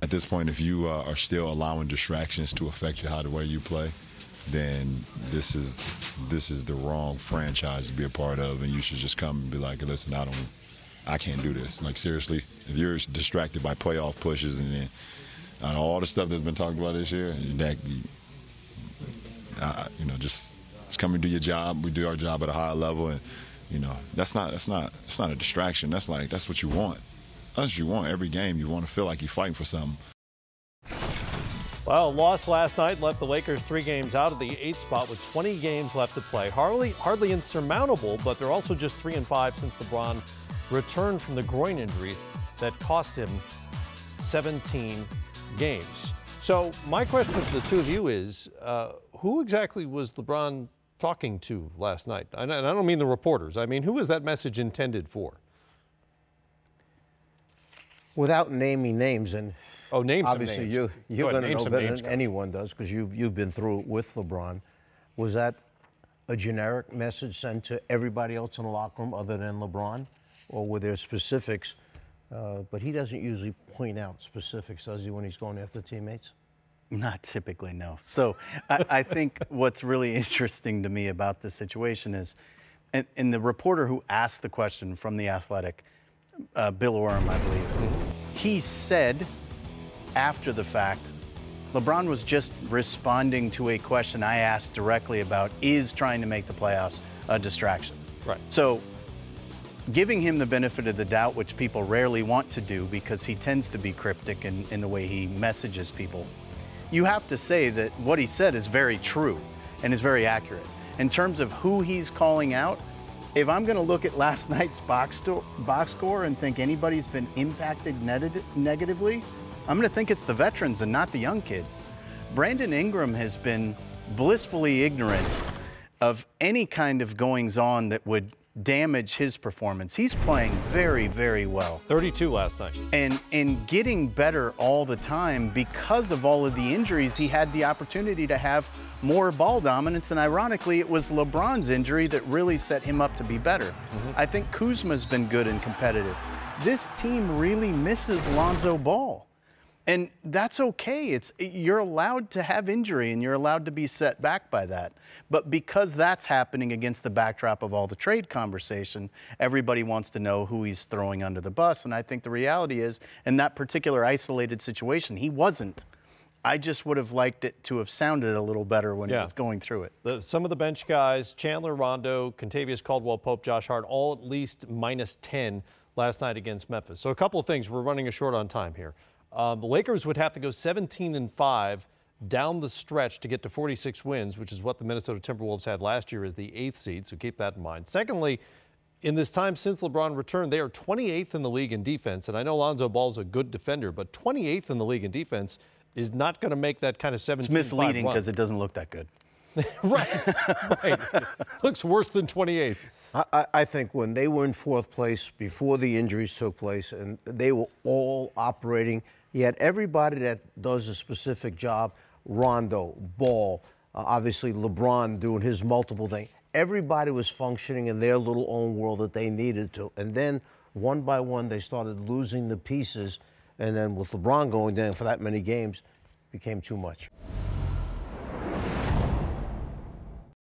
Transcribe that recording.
At this point, if you are still allowing distractions to affect the way you play, then this is the wrong franchise to be a part of, and you should just come and be like, listen, I can't do this. Like, seriously, if you're distracted by playoff pushes and then all the stuff that's been talked about this year, that just come and do your job. We do our job at a high level, and that's not a distraction. That's what you want. That's what you want every game. You want to feel like you're fighting for something. Well, loss last night left the Lakers 3 games out of the 8th spot with 20 games left to play. Hardly insurmountable, but they're also just 3-5 since LeBron returned from the groin injury that cost him 17 games. So my question to the two of you is, who exactly was LeBron talking to last night? And I don't mean the reporters. I mean, who was that message intended for? Without naming names, and name some obviously names. you're going to know better than anyone does because you've been through it with LeBron. Was that a generic message sent to everybody else in the locker room other than LeBron, or were there specifics? But he doesn't usually point out specifics, does he, when he's going after teammates? Not typically, no. So I think what's really interesting to me about this situation is, and the reporter who asked the question from The Athletic, Bill Oram, I believe, he said after the fact, LeBron was just responding to a question I asked directly about, is trying to make the playoffs a distraction? Right. So giving him the benefit of the doubt, which people rarely want to do because he tends to be cryptic in the way he messages people, you have to say that what he said is very true and is very accurate. In terms of who he's calling out, if I'm going to look at last night's box score and think anybody's been impacted negatively, I'm going to think it's the veterans and not the young kids. Brandon Ingram has been blissfully ignorant of any kind of goings-on that would damage his performance. He's playing very, very well. 32 last night. And getting better all the time because of all of the injuries. He had the opportunity to have more ball dominance, and ironically, it was LeBron's injury that really set him up to be better. I think Kuzma's been good and competitive. This team really misses Lonzo Ball. And that's okay. You're allowed to have injury and you're allowed to be set back by that. But because that's happening against the backdrop of all the trade conversation, everybody wants to know who he's throwing under the bus. And I think the reality is, in that particular isolated situation, he wasn't. I just would have liked it to have sounded a little better when he was going through it. Some of the bench guys, Chandler, Rondo, Kentavious Caldwell-Pope, Josh Hart, all at least -10 last night against Memphis. So a couple of things. We're running short on time here. The Lakers would have to go 17-5 down the stretch to get to 46 wins, which is what the Minnesota Timberwolves had last year as the 8th seed, so keep that in mind. Secondly, in this time since LeBron returned, they are 28th in the league in defense, and I know Lonzo Ball's a good defender, but 28th in the league in defense is not going to make that kind of 17-5 It's misleading because it doesn't look that good. Right. Looks worse than 28th. I think when they were in 4th place before the injuries took place and they were all operating, you had everybody that does a specific job, Rondo, Ball, obviously LeBron doing his multiple things. Everybody was functioning in their little own world that they needed to. And then one by one, they started losing the pieces. And then with LeBron going down for that many games, it became too much.